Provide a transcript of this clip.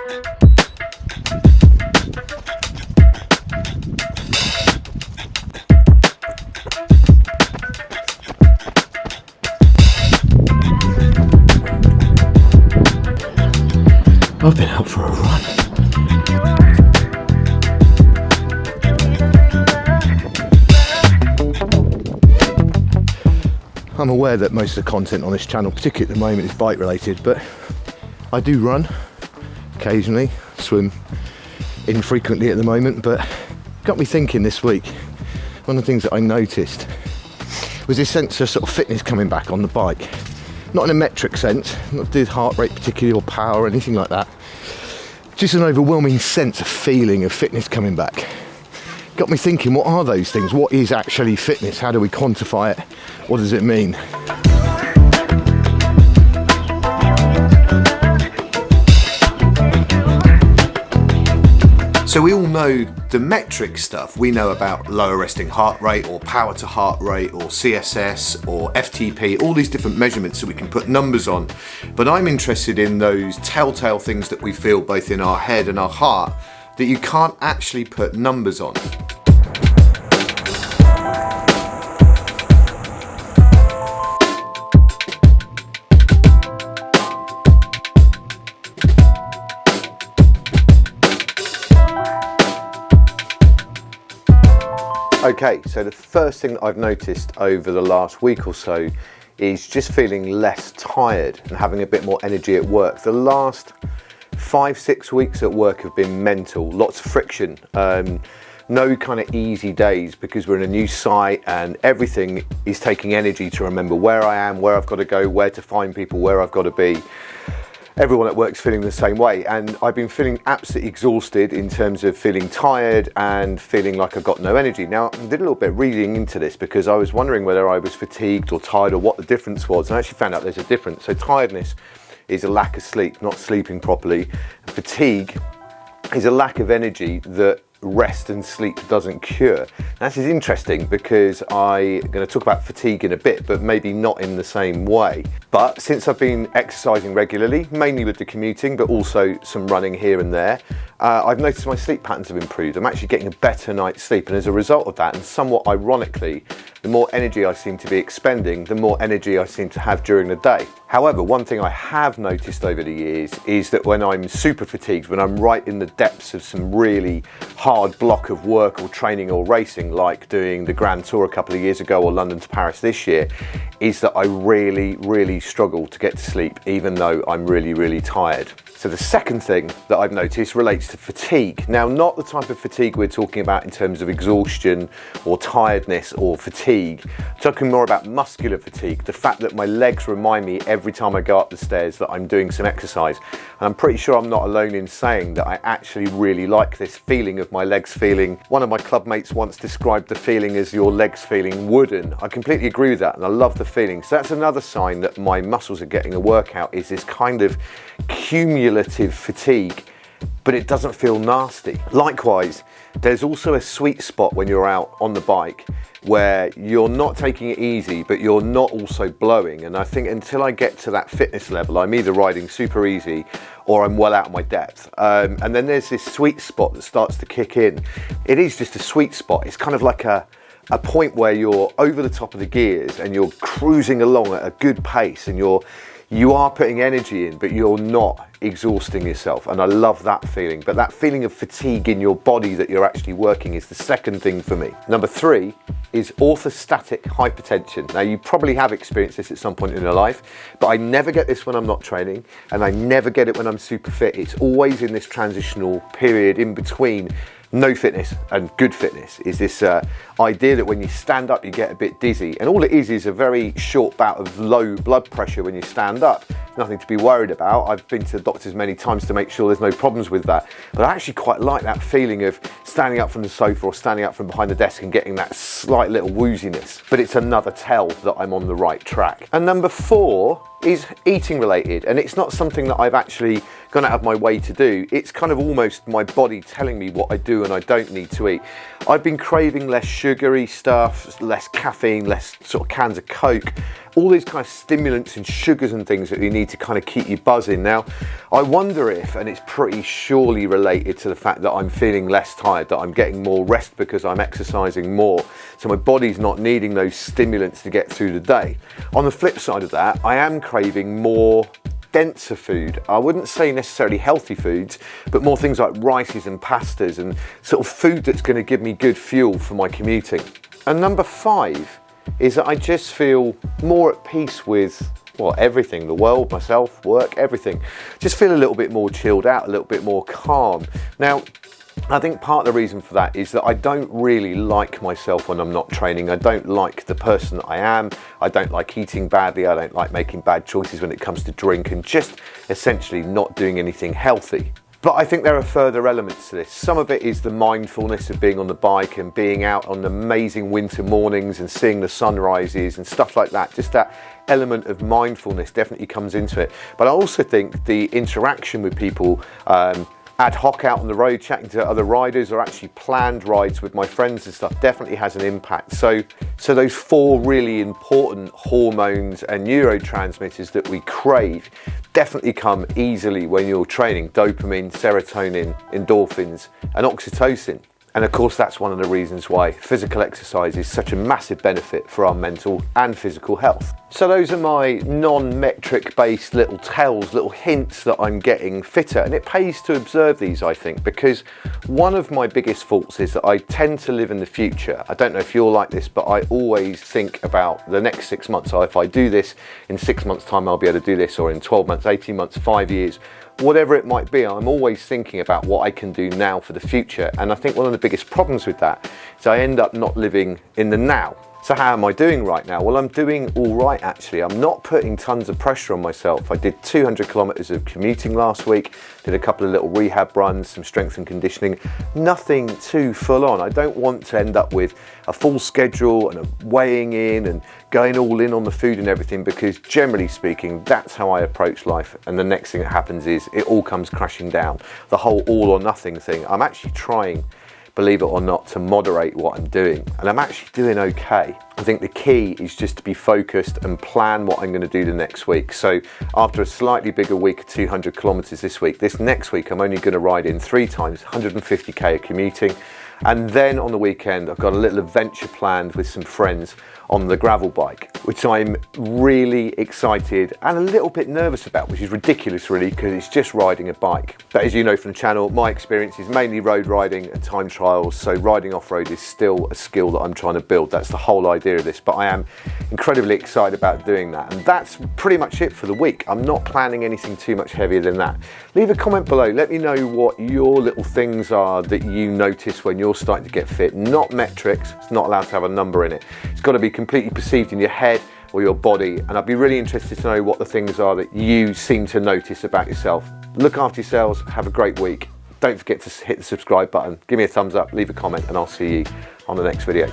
I've been out for a run. I'm aware that most of the content on this channel, particularly at the moment, is bike related, but I do run occasionally, swim infrequently at the moment, but got me thinking this week. One of the things that I noticed was this sense of sort of fitness coming back on the bike. Not in a metric sense, not to do with heart rate particularly or power or anything like that. Just an overwhelming sense of feeling of fitness coming back. Got me thinking, what are those things? What is actually fitness? How do we quantify it? What does it mean? So we all know the metric stuff. We know about lower resting heart rate or power to heart rate or CSS or FTP, all these different measurements that we can put numbers on. But I'm interested in those telltale things that we feel both in our head and our heart that you can't actually put numbers on. Okay, so the first thing that I've noticed over the last week or so is just feeling less tired and having a bit more energy at work. The last 5-6 weeks at work have been mental, lots of friction, no kind of easy days because we're in a new site and everything is taking energy to remember where I am, where I've got to go, where to find people, where I've got to be. Everyone at work's feeling the same way, and I've been feeling absolutely exhausted in terms of feeling tired and feeling like I've got no energy. Now, I did a little bit of reading into this because I was wondering whether I was fatigued or tired or what the difference was, and I actually found out there's a difference. So tiredness is a lack of sleep, not sleeping properly. Fatigue is a lack of energy that rest and sleep doesn't cure. Now, this is interesting because I'm going to talk about fatigue in a bit, but maybe not in the same way. But since I've been exercising regularly, mainly with the commuting, but also some running here and there, I've noticed my sleep patterns have improved. I'm actually getting a better night's sleep, and as a result of that, and somewhat ironically, the more energy I seem to be expending, the more energy I seem to have during the day. However, one thing I have noticed over the years is that when I'm super fatigued, when I'm right in the depths of some really hard block of work or training or racing, like doing the Grand Tour a couple of years ago or London to Paris this year, is that I really struggle to get to sleep, even though I'm really tired. So the second thing that I've noticed relates to fatigue. Now, not the type of fatigue we're talking about in terms of exhaustion or tiredness or fatigue. I'm talking more about muscular fatigue, the fact that my legs remind me every time I go up the stairs that I'm doing some exercise. And I'm pretty sure I'm not alone in saying that I actually really like this feeling of my legs feeling. One of my club mates once described the feeling as your legs feeling wooden. I completely agree with that, and I love the feeling. So that's another sign that my muscles are getting a workout, is this kind of cumulative fatigue, but it doesn't feel nasty. Likewise, there's also a sweet spot when you're out on the bike where you're not taking it easy, but you're not also blowing. And I think until I get to that fitness level, I'm either riding super easy or I'm well out of my depth. And then there's this sweet spot that starts to kick in. It is just a sweet spot. It's kind of like a point where you're over the top of the gears and you're cruising along at a good pace, and you are putting energy in, but you're not exhausting yourself. And I love that feeling. But that feeling of fatigue in your body that you're actually working is the second thing for me. Number 3 is orthostatic hypertension. Now, you probably have experienced this at some point in your life, but I never get this when I'm not training, and I never get it when I'm super fit. It's always in this transitional period in between no fitness and good fitness. Is this idea that when you stand up you get a bit dizzy, and all it is a very short bout of low blood pressure when you stand up. Nothing to be worried about. I've been to the doctors many times to make sure there's no problems with that, but I actually quite like that feeling of standing up from the sofa or standing up from behind the desk and getting that slight little wooziness. But it's another tell that I'm on the right track. And number 4 is eating related, and it's not something that I've actually gone out of my way to do. It's kind of almost my body telling me what I do and I don't need to eat. I've been craving less sugary stuff, less caffeine, less sort of cans of Coke, all these kind of stimulants and sugars and things that you need to kind of keep you buzzing. Now, I wonder if, and it's pretty surely related to the fact that I'm feeling less tired, that I'm getting more rest because I'm exercising more, so my body's not needing those stimulants to get through the day. On the flip side of that, I am craving more denser food. I wouldn't say necessarily healthy foods, but more things like rices and pastas and sort of food that's going to give me good fuel for my commuting. And number 5 is that I just feel more at peace with, well, everything, the world, myself, work, everything. Just feel a little bit more chilled out, a little bit more calm. Now, I think part of the reason for that is that I don't really like myself when I'm not training. I don't like the person that I am. I don't like eating badly. I don't like making bad choices when it comes to drink and just essentially not doing anything healthy. But I think there are further elements to this. Some of it is the mindfulness of being on the bike and being out on amazing winter mornings and seeing the sunrises and stuff like that. Just that element of mindfulness definitely comes into it. But I also think the interaction with people, ad hoc out on the road, chatting to other riders, or actually planned rides with my friends and stuff, definitely has an impact. So those 4 really important hormones and neurotransmitters that we crave definitely come easily when you're training: dopamine, serotonin, endorphins, and oxytocin. And of course, that's one of the reasons why physical exercise is such a massive benefit for our mental and physical health. So those are my non-metric based little tells, little hints that I'm getting fitter. And it pays to observe these, I think, because one of my biggest faults is that I tend to live in the future. I don't know if you're like this, but I always think about the next 6 months. So if I do this in 6 months' time, I'll be able to do this, or in 12 months, 18 months, 5 years. Whatever it might be, I'm always thinking about what I can do now for the future. And I think one of the biggest problems with that is I end up not living in the now. So how am I doing right now? Well, I'm doing all right, actually. I'm not putting tons of pressure on myself. I did 200 kilometers of commuting last week, did a couple of little rehab runs, some strength and conditioning, nothing too full on. I don't want to end up with a full schedule and a weighing in and going all in on the food and everything, because generally speaking, that's how I approach life. And the next thing that happens is it all comes crashing down. The whole all or nothing thing. I'm actually trying, believe it or not, to moderate what I'm doing, and I'm actually doing okay. I think the key is just to be focused and plan what I'm going to do the next week. So after a slightly bigger week of 200 kilometers this week, this next week I'm only going to ride in 3 times, 150k of commuting. And then on the weekend, I've got a little adventure planned with some friends on the gravel bike, which I'm really excited and a little bit nervous about, which is ridiculous really, because it's just riding a bike. But as you know from the channel, my experience is mainly road riding and time trials, so riding off-road is still a skill that I'm trying to build. That's the whole idea of this, but I am incredibly excited about doing that. And that's pretty much it for the week. I'm not planning anything too much heavier than that. Leave a comment below, let me know what your little things are that you notice when you're starting to get fit. Not metrics, it's not allowed to have a number in it. It's got to be completely perceived in your head or your body, and I'd be really interested to know what the things are that you seem to notice about yourself. Look after yourselves, have a great week. Don't forget to hit the subscribe button, give me a thumbs up, leave a comment, and I'll see you on the next video.